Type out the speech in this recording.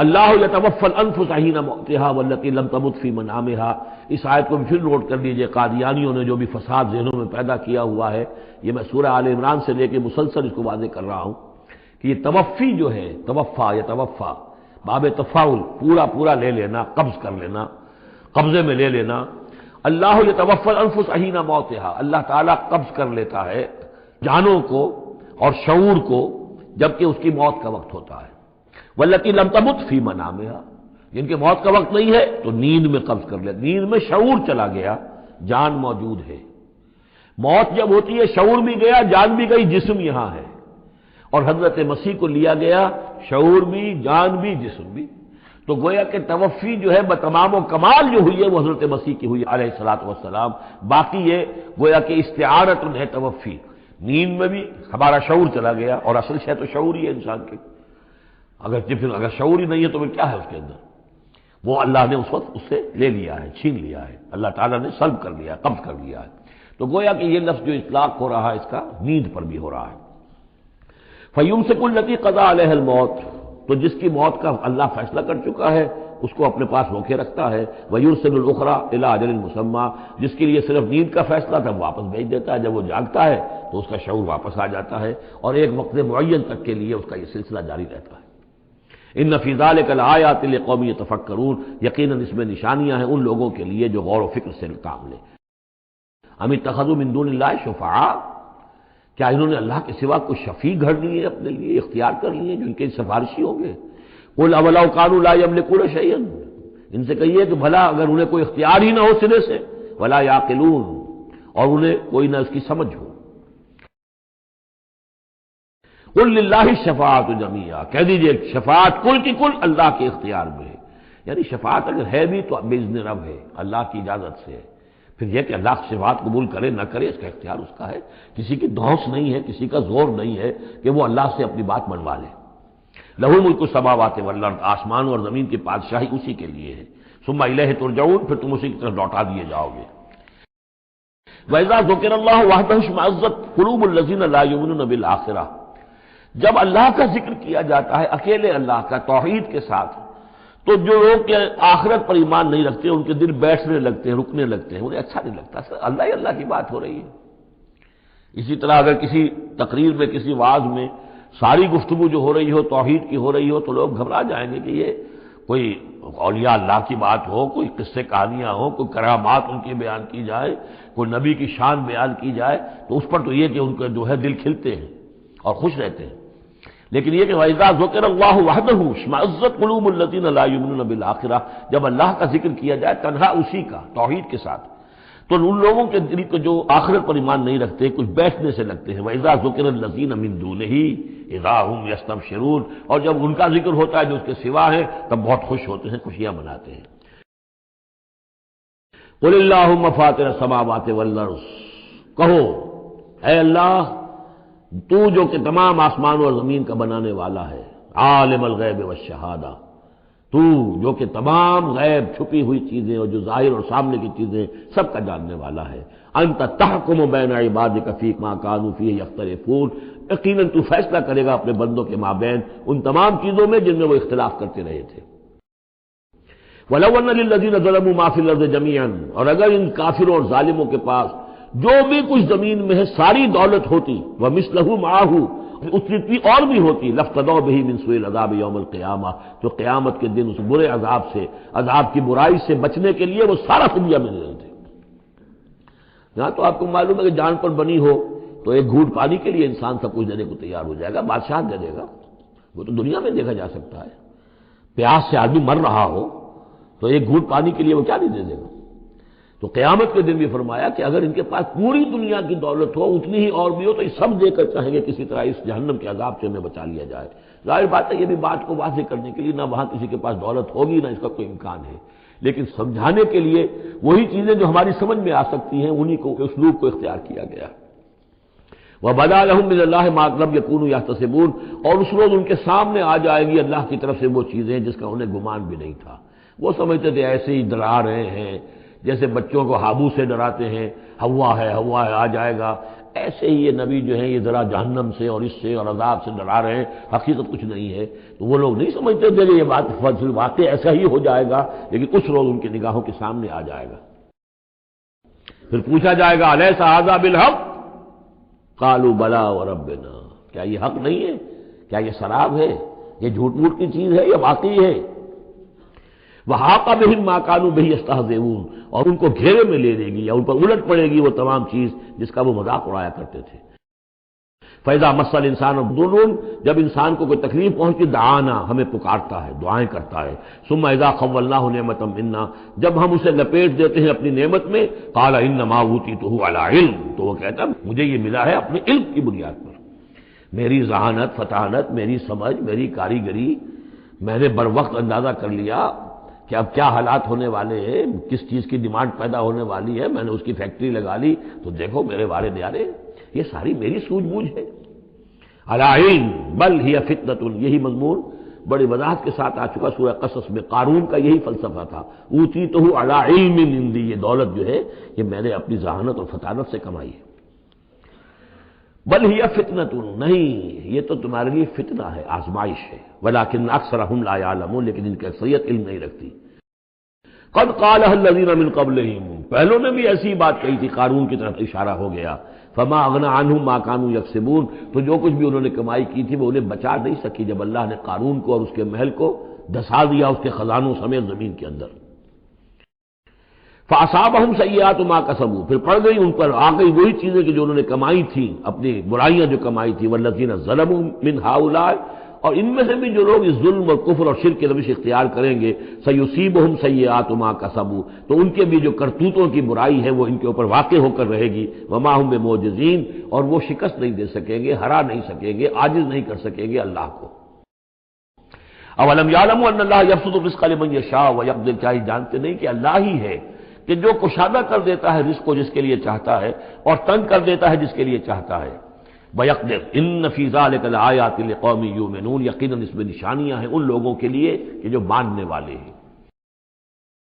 اللہ یتوفی الانفس حین موتها والتي لم تمت فی منامها. اس آیت کو بھی پھر نوٹ کر لیجئے. قادیانیوں نے جو بھی فساد ذہنوں میں پیدا کیا ہوا ہے، یہ میں سورہ آل عمران سے لے کے مسلسل اس کو واضح کر رہا ہوں کہ یہ توفی جو ہے، توفا یا توفا باب تفاعل، پورا لے لینا، قبض کر لینا، قبضے میں لے لینا. اللہ یتوفی الانفس حین موتها، اللہ تعالیٰ قبض کر لیتا ہے جانوں کو اور شعور کو جبکہ اس کی موت کا وقت ہوتا ہے. والتي لم تمت فی منامها، جن کے موت کا وقت نہیں ہے تو نیند میں قبض کر لے. نیند میں شعور چلا گیا، جان موجود ہے. موت جب ہوتی ہے شعور بھی گیا، جان بھی گئی، جسم یہاں ہے. اور حضرت مسیح کو لیا گیا، شعور بھی، جان بھی، جسم بھی. تو گویا کہ توفی جو ہے بتمام و کمال جو ہوئی ہے وہ حضرت مسیح کی ہوئی علیہ الصلوۃ والسلام. باقی یہ گویا کہ استعارۃ ہے توفی. نیند میں بھی ہمارا شعور چلا گیا، اور اصل شے تو شعور ہی ہے انسان کے. اگر شعور ہی نہیں ہے تو پھر کیا ہے اس کے اندر؟ وہ اللہ نے اس وقت اس سے لے لیا ہے، چھین لیا ہے. اللہ تعالیٰ نے سلب کر لیا ہے، قبض کر لیا ہے. تو گویا کہ یہ لفظ جو اطلاق ہو رہا ہے اس کا نیند پر بھی ہو رہا ہے. فَيُمْسِكُ الَّتِي قَضَىٰ عَلَيْهَا الْمَوْتَ، تو جس کی موت کا اللہ فیصلہ کر چکا ہے اس کو اپنے پاس روکے رکھتا ہے. وَيُرْسِلُ الْأُخْرَىٰ إِلَىٰ أَجَلٍ مُّسَمًّى، جس کے لیے صرف نیند کا فیصلہ تھا واپس بھیج دیتا ہے. جب وہ جاگتا ہے تو اس کا شعور واپس آ جاتا ہے، اور ایک وقت معین تک کے لیے اس کا یہ سلسلہ جاری رہتا ہے. ان فی ذلک لآیات لقوم یتفکرون، یقیناً اس میں نشانیاں ہیں ان لوگوں کے لیے جو غور و فکر سے کام لیں. ام اتخذوا من دون اللہ شفعاء، کیا انہوں نے اللہ کے سوا کوئی شفیع گھڑ لیے اپنے لیے، اختیار کر لیے جو ان کے سفارشی ہوں گے؟ قل اولو کانوا لا یملکون شیئا، ان سے کہیے کہ بھلا اگر انہیں کوئی اختیار ہی نہ ہو سرے سے، ولا یعقلون، اور انہیں کوئی نہ اس کی سمجھ ہو. قل للہ الشفاعۃ جمیعا، کہہ دیجئے شفاعت کل کی کل اللہ کے اختیار میں ہے. یعنی شفاعت اگر ہے بھی تو باذن رب ہے، اللہ کی اجازت سے ہے. پھر یہ کہ اللہ شفاعت قبول کرے نہ کرے اس کا اختیار اس کا ہے. کسی کی دھونس نہیں ہے، کسی کا زور نہیں ہے کہ وہ اللہ سے اپنی بات منوا لے. لہ ملک السماوات والارض، آسمان اور زمین کی بادشاہی اسی کے لیے ہے. ثم الیہ ترجعون، پھر تم اسی کی طرف لوٹا دیے جاؤ گے. وَإِذَا ذُكِرَ اللَّهُ وَحْدَهُ اشْمَأَزَّتْ قُلُوبُ الَّذِينَ لَا يُؤْمِنُونَ بِالْآخِرَةِ، جب اللہ کا ذکر کیا جاتا ہے اکیلے اللہ کا توحید کے ساتھ، تو جو لوگ کہ آخرت پر ایمان نہیں رکھتے ان کے دل بیٹھنے لگتے ہیں، رکنے لگتے ہیں، انہیں اچھا نہیں لگتا. اللہ ہی اللہ کی بات ہو رہی ہے. اسی طرح اگر کسی تقریر میں، کسی وعظ میں ساری گفتگو جو ہو رہی ہو توحید کی ہو رہی ہو تو لوگ گھبرا جائیں گے کہ یہ کوئی اولیاء اللہ کی بات ہو، کوئی قصے کہانیاں ہو، کوئی کرامات ان کی بیان کی جائے، کوئی نبی کی شان بیان کی جائے، تو اس پر تو یہ کہ ان کے جو ہے دل کھلتے ہیں اور خوش رہتے ہیں. لیکن یہ کہ وَإِذَا ذُكِرَ اللَّهُ وَحْدَهُ اشْمَأَزَّتْ قُلُوبُ الَّذِينَ لَا يُؤْمِنُونَ بِالْآخِرَةِ، جب اللہ کا ذکر کیا جائے تنہا اسی کا توحید کے ساتھ، تو ان لوگوں کے دل کو جو آخرت پر ایمان نہیں رکھتے کچھ بیٹھنے سے لگتے ہیں. وَإِذَا ذُكِرَ الَّذِينَ مِن دُونِهِ إِذَا هُمْ يَسْتَبْشِرُونَ، اور جب ان کا ذکر ہوتا ہے جو اس کے سوا ہے تب بہت خوش ہوتے ہیں، خوشیاں مناتے ہیں. قُلِ اللَّهُمَّ فَاطِرَ السَّمَاوَاتِ وَالْأَرْضِ، کہو اے اللہ تو جو کہ تمام آسمان اور زمین کا بنانے والا ہے، عالم الغیب والشہادہ، تو جو کہ تمام غیب چھپی ہوئی چیزیں اور جو ظاہر اور سامنے کی چیزیں سب کا جاننے والا ہے. انت تحکم بین عبادک فی ما کانوا فیہ یختلفون، یقیناً تو فیصلہ کرے گا اپنے بندوں کے مابین ان تمام چیزوں میں جن میں وہ اختلاف کرتے رہے تھے. وَلَوْ أَنَّ لِلَّذِينَ ظَلَمُوا مَا فِي الْأَرْضِ جَمِيعًا، اور اگر ان کافروں اور ظالموں کے پاس جو بھی کچھ زمین میں ہے ساری دولت ہوتی، وَمِثْلَهُ مَعَهُ، اتنی اور بھی ہوتی، لَافْتَدَوْا بِهِ مِنْ سُوءِ الْعَذَابِ يَوْمَ الْقِيَامَةِ، تو قیامت کے دن اس برے عذاب سے، عذاب کی برائی سے بچنے کے لیے وہ سارا فدیہ میں دے دیتے. یہاں تو آپ کو معلوم ہے کہ جان پر بنی ہو تو ایک گھونٹ پانی کے لیے انسان سب کچھ دینے کو تیار ہو جائے گا، بادشاہ دے دے گا. وہ تو دنیا میں دیکھا جا سکتا ہے، پیاس سے آدمی مر رہا ہو تو ایک گھونٹ پانی کے لیے وہ کیا نہیں دے دے گا. تو قیامت کے دن بھی فرمایا کہ اگر ان کے پاس پوری دنیا کی دولت ہو، اتنی ہی اور بھی ہو، تو یہ سب دے کر چاہیں گے کسی طرح اس جہنم کے عذاب سے ہمیں بچا لیا جائے. ظاہر بات ہے یہ بھی بات کو واضح کرنے کے لیے نہ وہاں کسی کے پاس دولت ہوگی نہ اس کا کوئی امکان ہے، لیکن سمجھانے کے لیے وہی چیزیں جو ہماری سمجھ میں آ سکتی ہیں انہی کو اسلوب کو اختیار کیا گیا. وَبَدَا لَهُم مِّنَ اللَّهِ مَا لَمْ يَكُونُوا يَحْتَسِبُونَ، اور اس روز ان کے سامنے آ جائے گی اللہ کی طرف سے وہ چیزیں جس کا انہیں گمان بھی نہیں تھا. وہ سمجھتے تھے ایسے ہی ڈرا رہے ہیں، جیسے بچوں کو ہابو سے ڈراتے ہیں، ہوا ہے آ جائے گا، ایسے ہی یہ نبی جو ہیں یہ ذرا جہنم سے اور اس سے اور عذاب سے ڈرا رہے ہیں، حقیقت کچھ نہیں ہے. تو وہ لوگ نہیں سمجھتے تھے کہ یہ بات واقع ایسا ہی ہو جائے گا، لیکن کچھ روز ان کی نگاہوں کے سامنے آ جائے گا. پھر پوچھا جائے گا الیس ھذا بالحق قالوا بلی وربنا، کیا یہ حق نہیں ہے؟ کیا یہ سراب ہے؟ یہ جھوٹ موٹ کی چیز ہے یا واقعی ہے؟ وحاق بہم ما كانوا به يستهزئون، اور ان کو گھیرے میں لے لے گی یا ان پر الٹ پڑے گی وہ تمام چیز جس کا وہ مذاق اڑایا کرتے تھے. فَإِذَا مَسَّ الْإِنسَانَ ضُرٌّ، جب انسان کو کوئی تکلیف پہنچتی دعانا، ہمیں پکارتا ہے، دعائیں کرتا ہے. ثُمَّ إِذَا خَوَّلْنَاهُ نِعْمَةً مِنَّا، جب ہم اسے لپیٹ دیتے ہیں اپنی نعمت میں، قَالَ إِنَّمَا أُوتِيتُهُ عَلَىٰ عِلْمٍ، تو وہ کہتا ہے مجھے یہ ملا ہے اپنے علم کی بنیاد پر، میری ذہانت، فطانت، میری سمجھ، میری کاریگری، میں نے بر وقت اندازہ کر لیا کہ اب کیا حالات ہونے والے ہیں، کس چیز کی ڈیمانڈ پیدا ہونے والی ہے، میں نے اس کی فیکٹری لگا لی. تو دیکھو میرے والد یارے، یہ ساری میری سوجھ بوجھ ہے. علی علم بل ہی فتنۃ، یہی مضمون بڑی وضاحت کے ساتھ آ چکا سورہ قصص میں. قارون کا یہی فلسفہ تھا، اوتیتہ علی علم عندی، یہ دولت جو ہے یہ میں نے اپنی ذہانت اور فطانت سے کمائی ہے. بل ہی فتنۃ، نہیں یہ تو تمہارے لیے فتنہ ہے، آزمائش ہے. ولکن اکثرہم لا یعلمون، لیکن ان کی اکثریت علم نہیں رکھتی. قد قالها الذین من قبلہم، پہلوں نے بھی ایسی بات کہی تھی، قارون کی طرف اشارہ ہو گیا. فما اغنى عنہم ما كانوا یکسبون، تو جو کچھ بھی انہوں نے کمائی کی تھی وہ انہیں بچا نہیں سکی جب اللہ نے قارون کو اور اس کے محل کو دھسا دیا اس کے خزانوں سمیت زمین کے اندر. فاصابہم سیئات ما کسبوا، پھر پڑ گئی ان پر، آ گئی وہی چیزیں کہ جو انہوں نے کمائی تھیں، اپنی برائیاں جو کمائی تھی. والذین ظلموا من ہؤلاء، اور ان میں سے بھی جو لوگ اس ظلم اور کفر اور شرک کی روش اختیار کریں گے، سیصیبہم سیئات ما کسبوا، تو ان کے بھی جو کرتوتوں کی برائی ہے وہ ان کے اوپر واقع ہو کر رہے گی. وما ہم بمعجزین، اور وہ شکست نہیں دے سکیں گے، ہرا نہیں سکیں گے، عاجز نہیں کر سکیں گے اللہ کو. اولم یعلموا ان اللہ یبسط الرزق لمن یشاء ویقدر، کیا یہ جانتے نہیں کہ اللہ ہی ہے کہ جو کشادہ کر دیتا ہے رزق کو جس کے لیے چاہتا ہے، اور تنگ کر دیتا ہے جس کے لیے چاہتا ہے. وَيَقْدِرْ إِنَّ فِي ذَلِكَ لَآيَاتٍ لِقَوْمٍ يُؤْمِنُونَ، یقیناً اس میں نشانیاں ہیں ان لوگوں کے لیے کہ جو ماننے والے ہیں.